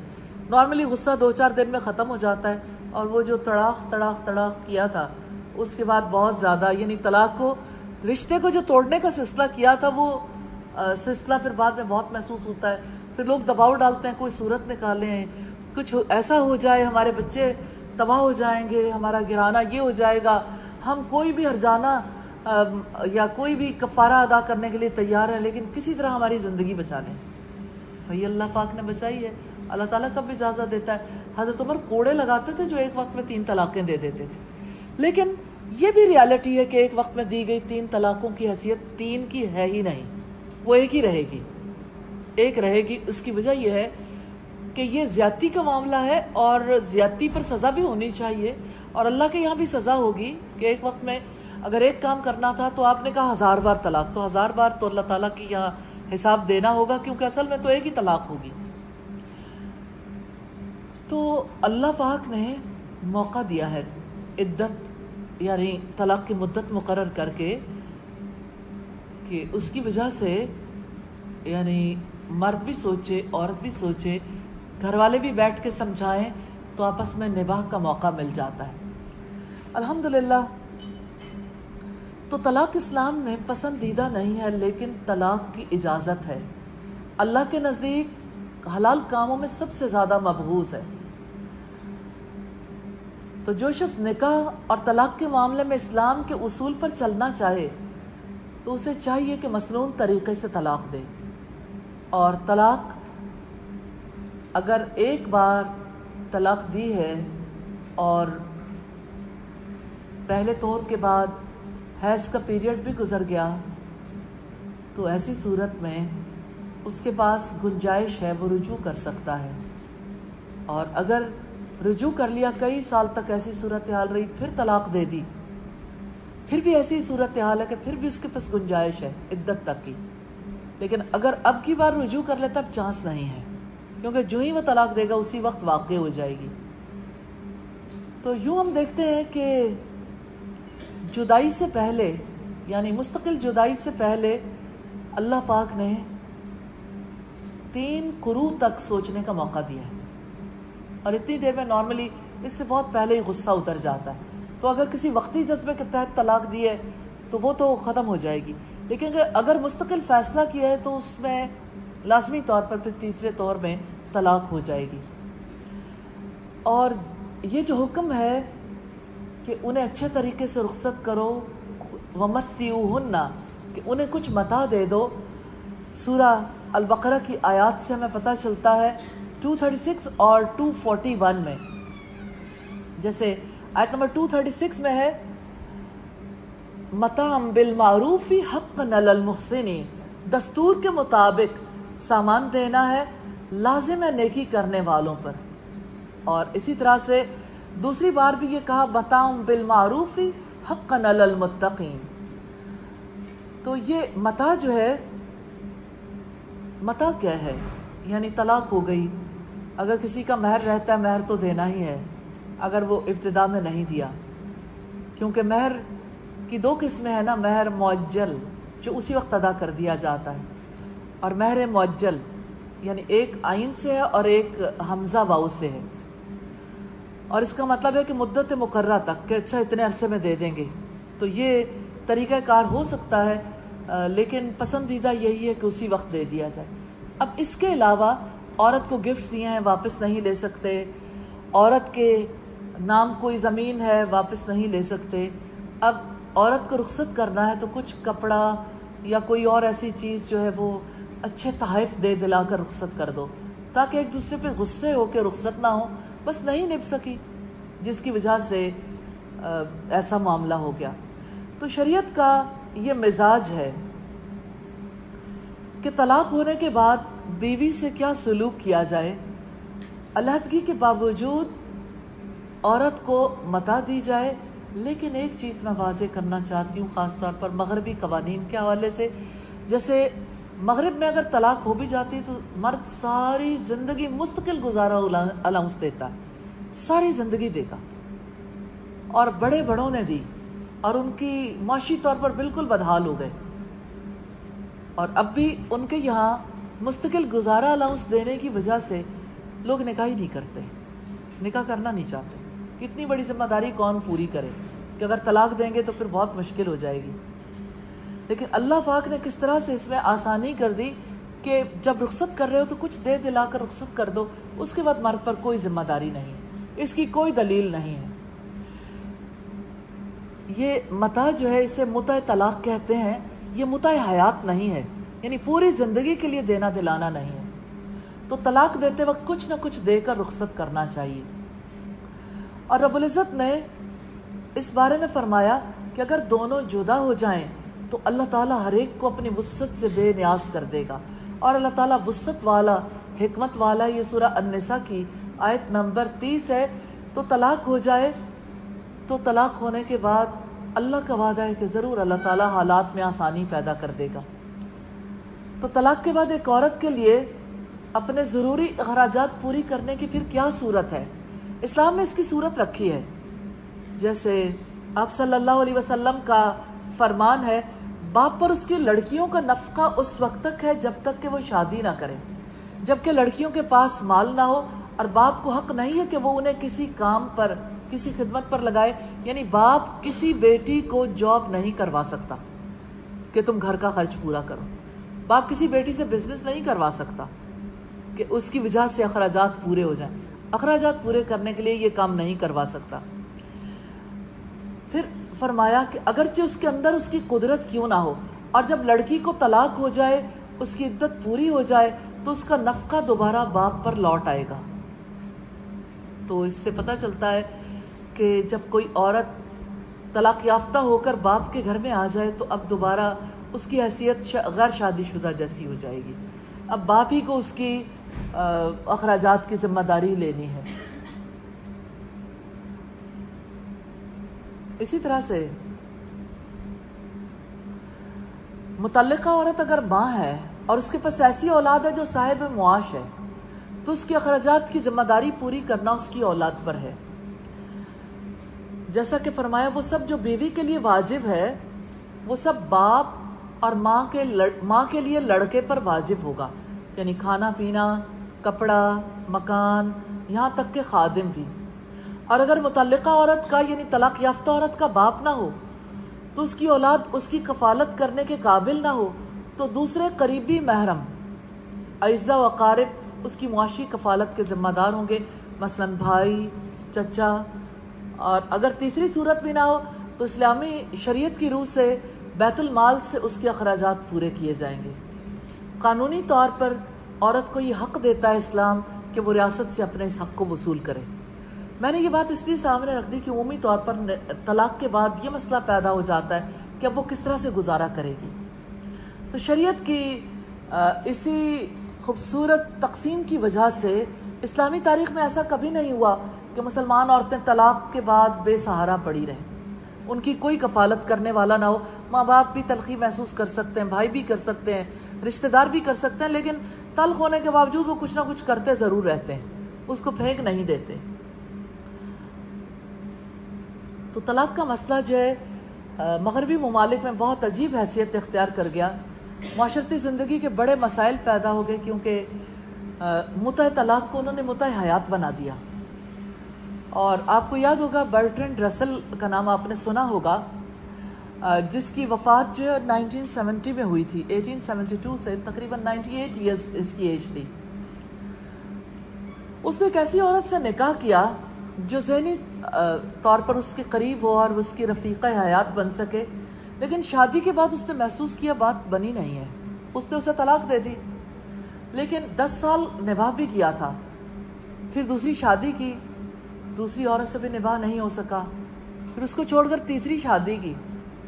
نارملی غصہ 2-4 دن میں ختم ہو جاتا ہے، اور وہ جو تڑاق کیا تھا اس کے بعد بہت زیادہ، یعنی طلاق کو، رشتے کو جو توڑنے کا سلسلہ کیا تھا، وہ سلسلہ پھر بعد میں بہت محسوس ہوتا ہے۔ پھر لوگ دباؤ ڈالتے ہیں، کوئی صورت نکالیں، کچھ ایسا ہو جائے، ہمارے بچے تباہ ہو جائیں گے، ہمارا گرانہ یہ ہو جائے گا، ہم کوئی بھی ہرجانہ یا کوئی بھی کفارہ ادا کرنے کے لیے تیار ہیں، لیکن کسی طرح ہماری زندگی بچا لیں۔ بھئی اللہ پاک نے بچائی ہے، اللہ تعالیٰ کب اجازت دیتا ہے۔ حضرت عمر کوڑے لگاتے تھے جو ایک وقت میں 3 طلاقیں دے دیتے تھے، لیکن یہ بھی ریالٹی ہے کہ ایک وقت میں دی گئی 3 طلاقوں کی حیثیت 3 کی ہے ہی نہیں، وہ ایک ہی رہے گی، ایک رہے گی۔ اس کی وجہ یہ ہے کہ یہ زیادتی کا معاملہ ہے، اور زیادتی پر سزا بھی ہونی چاہیے، اور اللہ کے یہاں بھی سزا ہوگی کہ ایک وقت میں اگر ایک کام کرنا تھا تو آپ نے کہا 1000 بار طلاق، تو 1000 بار تو اللہ تعالیٰ کی یہاں حساب دینا ہوگا، کیونکہ اصل میں تو ایک ہی طلاق ہوگی۔ تو اللہ پاک نے موقع دیا ہے، عدت یعنی طلاق کی مدت مقرر کر کے، کہ اس کی وجہ سے یعنی مرد بھی سوچے، عورت بھی سوچے، گھر والے بھی بیٹھ کے سمجھائیں، تو آپس میں نباہ کا موقع مل جاتا ہے۔ الحمدللہ، تو طلاق اسلام میں پسندیدہ نہیں ہے، لیکن طلاق کی اجازت ہے۔ اللہ کے نزدیک حلال کاموں میں سب سے زیادہ مبغوض ہے۔ تو جو شخص نکاح اور طلاق کے معاملے میں اسلام کے اصول پر چلنا چاہے تو اسے چاہیے کہ مسنون طریقے سے طلاق دے، اور طلاق اگر ایک بار طلاق دی ہے اور پہلے طور کے بعد حیض کا پیریڈ بھی گزر گیا، تو ایسی صورت میں اس کے پاس گنجائش ہے، وہ رجوع کر سکتا ہے۔ اور اگر رجوع کر لیا، کئی سال تک ایسی صورتحال رہی، پھر طلاق دے دی، پھر بھی ایسی صورتحال ہے کہ پھر بھی اس کے پاس گنجائش ہے عدت تک کی، لیکن اگر اب کی بار رجوع کر لیتا، اب چانس نہیں ہے، کیونکہ جو ہی وہ طلاق دے گا اسی وقت واقع ہو جائے گی۔ تو یوں ہم دیکھتے ہیں کہ جدائی سے پہلے، یعنی مستقل جدائی سے پہلے، اللہ پاک نے 3 قروء تک سوچنے کا موقع دیا ہے، اور اتنی دیر میں نارملی اس سے بہت پہلے ہی غصہ اتر جاتا ہے۔ تو اگر کسی وقتی جذبے کے تحت طلاق دی ہے تو وہ تو ختم ہو جائے گی، لیکن اگر مستقل فیصلہ کیا ہے تو اس میں لازمی طور پر پھر تیسرے طور میں طلاق ہو جائے گی۔ اور یہ جو حکم ہے کہ انہیں اچھے طریقے سے رخصت کرو، وَمَتِّعُوهُنَّ، کہ انہیں کچھ متاع دے دو، سورہ البقرہ کی آیات سے ہمیں پتہ چلتا ہے 236 اور 241 میں۔ جیسے آیت نمبر 236 میں ہے متاعً بالمعروف حقاً علی المحسنین، دستور کے مطابق سامان دینا ہے، لازم ہے نیکی کرنے والوں پر۔ اور اسی طرح سے دوسری بار بھی یہ کہا متاعً بالمعروف حقاً علی المتقین۔ تو یہ متاع جو ہے، متاع کیا ہے؟ یعنی طلاق ہو گئی، اگر کسی کا مہر رہتا ہے مہر تو دینا ہی ہے، اگر وہ ابتدا میں نہیں دیا، کیونکہ مہر کی 2 قسمیں ہیں نا، مہر معجل جو اسی وقت ادا کر دیا جاتا ہے، اور مہر معجل یعنی ایک عین سے ہے اور ایک حمزہ واؤ سے ہے، اور اس کا مطلب ہے کہ مدت مقررہ تک، کہ اچھا اتنے عرصے میں دے دیں گے۔ تو یہ طریقہ کار ہو سکتا ہے، لیکن پسندیدہ یہی ہے کہ اسی وقت دے دیا جائے۔ اب اس کے علاوہ عورت کو گفٹس دیے ہیں، واپس نہیں لے سکتے، عورت کے نام کوئی زمین ہے، واپس نہیں لے سکتے۔ اب عورت کو رخصت کرنا ہے تو کچھ کپڑا یا کوئی اور ایسی چیز جو ہے وہ اچھے تحائف دے دلا کر رخصت کر دو، تاکہ ایک دوسرے پہ غصے ہو کے رخصت نہ ہو، بس نہیں نبھ سکی جس کی وجہ سے ایسا معاملہ ہو گیا۔ تو شریعت کا یہ مزاج ہے کہ طلاق ہونے کے بعد بیوی سے کیا سلوک کیا جائے۔ علیحدگی کے باوجود عورت کو متاع دی جائے، لیکن ایک چیز میں واضح کرنا چاہتی ہوں، خاص طور پر مغربی قوانین کے حوالے سے، جیسے مغرب میں اگر طلاق ہو بھی جاتی تو مرد ساری زندگی مستقل گزارا الاؤنس دیتا ہے، ساری زندگی دے گا، اور بڑے بڑوں نے دی اور ان کی معاشی طور پر بالکل بدحال ہو گئے، اور اب بھی ان کے یہاں مستقل گزارا الاؤنس دینے کی وجہ سے لوگ نکاح ہی نہیں کرتے، نکاح کرنا نہیں چاہتے۔ اتنی بڑی ذمہ داری کون پوری کرے کہ اگر طلاق دیں گے تو پھر بہت مشکل ہو جائے گی۔ لیکن اللہ پاک نے کس طرح سے اس میں آسانی کر دی کہ جب رخصت کر رہے ہو تو کچھ دے دلا کر رخصت کر دو، اس کے بعد مرد پر کوئی ذمہ داری نہیں، اس کی کوئی دلیل نہیں ہے۔ یہ متاع جو ہے اسے متع طلاق کہتے ہیں، یہ متع حیات نہیں ہے، یعنی پوری زندگی کے لیے دینا دلانا نہیں ہے۔ تو طلاق دیتے وقت کچھ نہ کچھ دے کر رخصت کرنا چاہیے۔ اور رب العزت نے اس بارے میں فرمایا کہ اگر دونوں جدا ہو جائیں تو اللہ تعالیٰ ہر ایک کو اپنی وسعت سے بے نیاز کر دے گا، اور اللہ تعالیٰ وسعت والا، حکمت والا۔ یہ سورہ النساء کی آیت نمبر 30 ہے۔ تو طلاق ہو جائے تو طلاق ہونے کے بعد اللہ کا وعدہ ہے کہ ضرور اللہ تعالیٰ حالات میں آسانی پیدا کر دے گا۔ تو طلاق کے بعد ایک عورت کے لیے اپنے ضروری اخراجات پوری کرنے کی پھر کیا صورت ہے؟ اسلام نے اس کی صورت رکھی ہے۔ جیسے آپ صلی اللہ علیہ وسلم کا فرمان ہے، باپ پر اس کی لڑکیوں کا نفقہ اس وقت تک ہے جب تک کہ وہ شادی نہ کرے، جبکہ لڑکیوں کے پاس مال نہ ہو، اور باپ کو حق نہیں ہے کہ وہ انہیں کسی کام پر، کسی خدمت پر لگائے۔ یعنی باپ کسی بیٹی کو جاب نہیں کروا سکتا کہ تم گھر کا خرچ پورا کرو، باپ کسی بیٹی سے بزنس نہیں کروا سکتا کہ اس کی وجہ سے اخراجات پورے ہو جائیں، اخراجات پورے کرنے کے لیے یہ کام نہیں کروا سکتا۔ پھر فرمایا کہ اگرچہ اس کے اندر اس کی قدرت کیوں نہ ہو، اور جب لڑکی کو طلاق ہو جائے، اس کی عدت پوری ہو جائے، تو اس کا نفقہ دوبارہ باپ پر لوٹ آئے گا۔ تو اس سے پتہ چلتا ہے کہ جب کوئی عورت طلاق یافتہ ہو کر باپ کے گھر میں آ جائے تو اب دوبارہ اس کی حیثیت غیر شادی شدہ جیسی ہو جائے گی، اب باپ ہی کو اس کی اخراجات کی ذمہ داری لینی ہے۔ اسی طرح سے متعلقہ عورت اگر ماں ہے اور اس کے پاس ایسی اولاد ہے جو صاحب معاش ہے، تو اس کی اخراجات کی ذمہ داری پوری کرنا اس کی اولاد پر ہے۔ جیسا کہ فرمایا وہ سب جو بیوی کے لیے واجب ہے وہ سب باپ اور ماں کے لیے لڑکے پر واجب ہوگا، یعنی کھانا پینا، کپڑا، مکان، یہاں تک کہ خادم بھی۔ اور اگر متعلقہ عورت کا یعنی طلاق یافتہ عورت کا باپ نہ ہو تو اس کی اولاد اس کی کفالت کرنے کے قابل نہ ہو تو دوسرے قریبی محرم، اعزہ و اقارب اس کی معاشی کفالت کے ذمہ دار ہوں گے، مثلا بھائی، چچا۔ اور اگر تیسری صورت بھی نہ ہو تو اسلامی شریعت کی روح سے بیت المال سے اس کے اخراجات پورے کیے جائیں گے۔ قانونی طور پر عورت کو یہ حق دیتا ہے اسلام کہ وہ ریاست سے اپنے اس حق کو وصول کرے۔ میں نے یہ بات اس لیے سامنے رکھ دی کہ عمومی طور پر طلاق کے بعد یہ مسئلہ پیدا ہو جاتا ہے کہ اب وہ کس طرح سے گزارا کرے گی۔ تو شریعت کی اسی خوبصورت تقسیم کی وجہ سے اسلامی تاریخ میں ایسا کبھی نہیں ہوا کہ مسلمان عورتیں طلاق کے بعد بے سہارا پڑی رہیں، ان کی کوئی کفالت کرنے والا نہ ہو۔ ماں باپ بھی تلخی محسوس کر سکتے ہیں، بھائی بھی کر سکتے ہیں، رشتہ دار بھی کر سکتے ہیں، لیکن تلخ ہونے کے باوجود وہ کچھ نہ کچھ کرتے ضرور رہتے ہیں، اس کو پھینک نہیں دیتے۔ تو طلاق کا مسئلہ جو ہے مغربی ممالک میں بہت عجیب حیثیت اختیار کر گیا، معاشرتی زندگی کے بڑے مسائل پیدا ہو گئے، کیونکہ متع طلاق کو انہوں نے متع حیات بنا دیا۔ اور آپ کو یاد ہوگا برٹرینڈ رسل کا نام آپ نے سنا ہوگا، جس کی وفات جو ہے 1970 میں ہوئی تھی، 1872 سے تقریباً 98 ایئرز اس کی ایج تھی۔ اس نے ایک ایسی عورت سے نکاح کیا جو ذہنی طور پر اس کے قریب ہو اور اس کی رفیقہ حیات بن سکے، لیکن شادی کے بعد اس نے محسوس کیا بات بنی نہیں ہے، اس نے اسے طلاق دے دی۔ لیکن 10 سال نباہ بھی کیا تھا، پھر دوسری شادی کی، دوسری عورت سے بھی نباہ نہیں ہو سکا، پھر اس کو چھوڑ کر تیسری شادی کی۔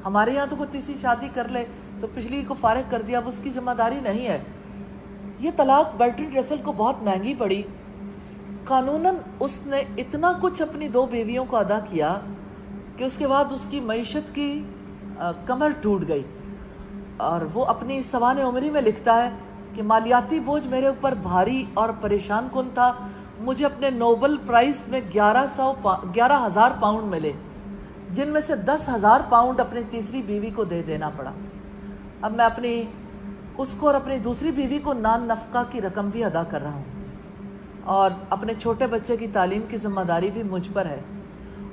ہمارے یہاں تو کوئی تیسری شادی کر لے تو پچھلی کو فارغ کر دیا، اب اس کی ذمہ داری نہیں ہے۔ یہ طلاق برٹرینڈ رسل کو بہت مہنگی پڑی۔ قانوناً اس نے اتنا کچھ اپنی 2 بیویوں کو ادا کیا کہ اس کے بعد اس کی معیشت کی کمر ٹوٹ گئی، اور وہ اپنی سوانح عمری میں لکھتا ہے کہ مالیاتی بوجھ میرے اوپر بھاری اور پریشان کن تھا، مجھے اپنے نوبل پرائز میں 11,000 پاؤنڈ ملے، جن میں سے 10,000 پاؤنڈ اپنی تیسری بیوی کو دے دینا پڑا. اب میں اس کو اور اپنی دوسری بیوی کو نان نفقہ کی رقم بھی ادا کر رہا ہوں، اور اپنے چھوٹے بچے کی تعلیم کی ذمہ داری بھی مجھ پر ہے.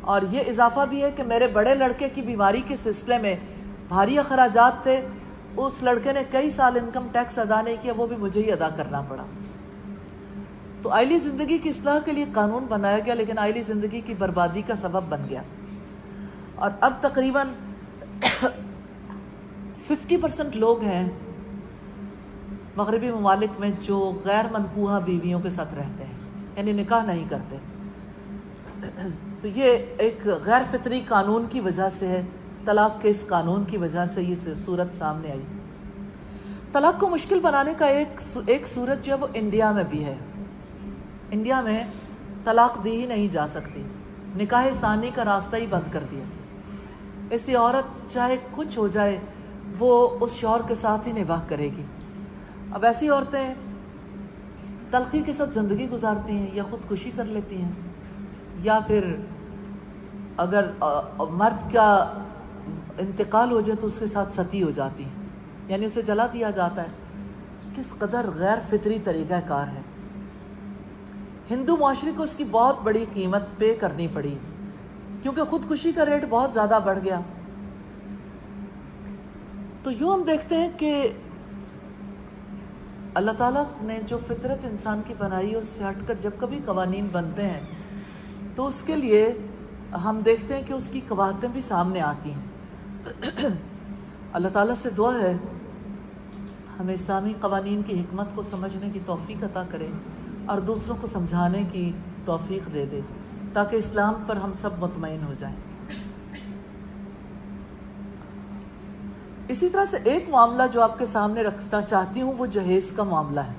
اور یہ اضافہ بھی ہے کہ میرے بڑے لڑکے کی بیماری کے سلسلے میں بھاری اخراجات تھے، اس لڑکے نے کئی سال انکم ٹیکس ادا نہیں کیا، وہ بھی مجھے ہی ادا کرنا پڑا. تو آئلی زندگی کی اصلاح کے لیے قانون بنایا گیا، لیکن آئلی زندگی کی بربادی کا سبب بن گیا. اور اب تقریباً 50% لوگ ہیں مغربی ممالک میں جو غیر منکوحہ بیویوں کے ساتھ رہتے ہیں، یعنی نکاح نہیں کرتے. تو یہ ایک غیر فطری قانون کی وجہ سے ہے، طلاق کے اس قانون کی وجہ سے یہ صورت سامنے آئی. طلاق کو مشکل بنانے کا ایک صورت جو ہے وہ انڈیا میں بھی ہے. انڈیا میں طلاق دی ہی نہیں جا سکتی، نکاح ثانی کا راستہ ہی بند کر دیا. اس لیے عورت چاہے کچھ ہو جائے وہ اس شوہر کے ساتھ ہی نباہ کرے گی. اب ایسی عورتیں تلخی کے ساتھ زندگی گزارتی ہیں، یا خودکشی کر لیتی ہیں، یا پھر اگر مرد کا انتقال ہو جائے تو اس کے ساتھ ستی ہو جاتی ہیں، یعنی اسے جلا دیا جاتا ہے. کس قدر غیر فطری طریقہ کار ہے. ہندو معاشرے کو اس کی بہت بڑی قیمت پے کرنی پڑی، کیونکہ خودکشی کا ریٹ بہت زیادہ بڑھ گیا. تو یوں ہم دیکھتے ہیں کہ اللہ تعالیٰ نے جو فطرت انسان کی بنائی اس سے ہٹ کر جب کبھی قوانین بنتے ہیں تو اس کے لیے ہم دیکھتے ہیں کہ اس کی قباحتیں بھی سامنے آتی ہیں. اللہ تعالیٰ سے دعا ہے ہمیں اسلامی قوانین کی حکمت کو سمجھنے کی توفیق عطا کرے اور دوسروں کو سمجھانے کی توفیق دے دے، تاکہ اسلام پر ہم سب مطمئن ہو جائیں. اسی طرح سے ایک معاملہ جو آپ کے سامنے رکھنا چاہتی ہوں وہ جہیز کا معاملہ ہے.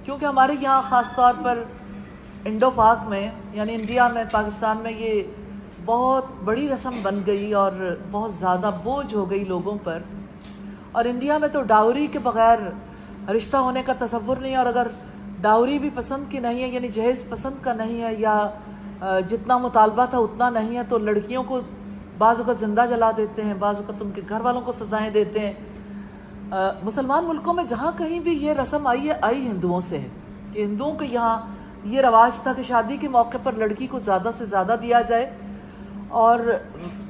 کیونکہ ہمارے یہاں خاص طور پر انڈو پاک میں، یعنی انڈیا میں، پاکستان میں یہ بہت بڑی رسم بن گئی اور بہت زیادہ بوجھ ہو گئی لوگوں پر. اور انڈیا میں تو ڈاوری کے بغیر رشتہ ہونے کا تصور نہیں، اور اگر ڈاوری بھی پسند کی نہیں ہے، یعنی جہیز پسند کا نہیں ہے، یا جتنا مطالبہ تھا اتنا نہیں ہے، تو لڑکیوں کو بعض اوقات زندہ جلا دیتے ہیں، بعض اوقات ان کے گھر والوں کو سزائیں دیتے ہیں. مسلمان ملکوں میں جہاں کہیں بھی یہ رسم آئی ہندوؤں سے ہے، کہ ہندوؤں کے یہاں یہ رواج تھا کہ شادی کے موقع پر لڑکی کو زیادہ سے زیادہ دیا جائے. اور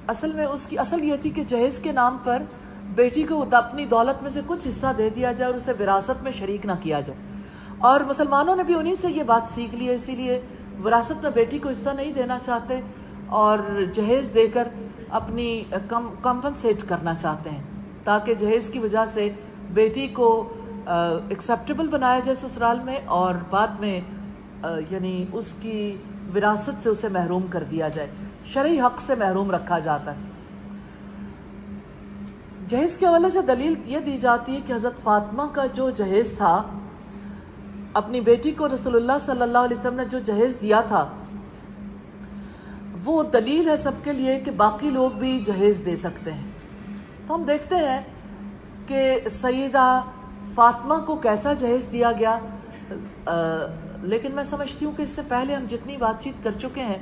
اصل میں اس کی اصل یہ تھی کہ جہیز کے نام پر بیٹی کو اپنی دولت میں سے کچھ حصہ دے دیا جائے اور اسے وراثت میں شریک نہ کیا جائے. اور مسلمانوں نے بھی انہی سے یہ بات سیکھ لی ہے، اسی لیے وراثت میں بیٹی کو حصہ نہیں دینا چاہتے اور جہیز دے کر اپنی کمپنسیٹ کرنا چاہتے ہیں، تاکہ جہیز کی وجہ سے بیٹی کو ایکسیپٹیبل بنایا جائے سسرال میں، اور بعد میں یعنی اس کی وراثت سے اسے محروم کر دیا جائے، شرعی حق سے محروم رکھا جاتا ہے. جہیز کے حوالے سے دلیل یہ دی جاتی ہے کہ حضرت فاطمہ کا جو جہیز تھا، اپنی بیٹی کو رسول اللہ صلی اللہ علیہ وسلم نے جو جہیز دیا تھا، وہ دلیل ہے سب کے لیے کہ باقی لوگ بھی جہیز دے سکتے ہیں. تو ہم دیکھتے ہیں کہ سیدہ فاطمہ کو کیسا جہیز دیا گیا. لیکن میں سمجھتی ہوں کہ اس سے پہلے ہم جتنی بات چیت کر چکے ہیں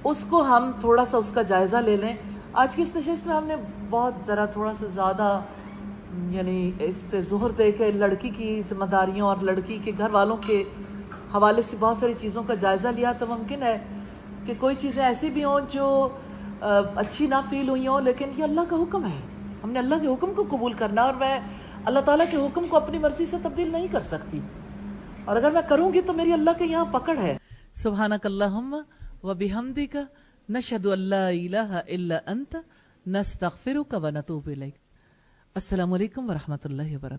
اس کو ہم تھوڑا سا اس کا جائزہ لے لیں. آج کی اس نشست میں ہم نے بہت ذرا تھوڑا سا زیادہ یعنی اس سے ظہر دے کے لڑکی کی ذمہ داریوں اور لڑکی کے گھر والوں کے حوالے سے بہت ساری چیزوں کا جائزہ لیا. تو ممکن ہے کہ کوئی چیزیں ایسی بھی ہوں جو اچھی نہ فیل ہوئی ہوں، لیکن یہ اللہ کا حکم ہے، ہم نے اللہ کے حکم کو قبول کرنا، اور میں اللہ تعالیٰ کے حکم کو اپنی مرضی سے تبدیل نہیں کر سکتی، اور اگر میں کروں گی تو میری اللہ کے یہاں پکڑ ہے. سبحانک اللہم و بحمدک نشہد ان لا الہ الا انت نستغفرک و نتوب الیک. السلام علیکم ورحمۃ اللہ وبرکاتہ.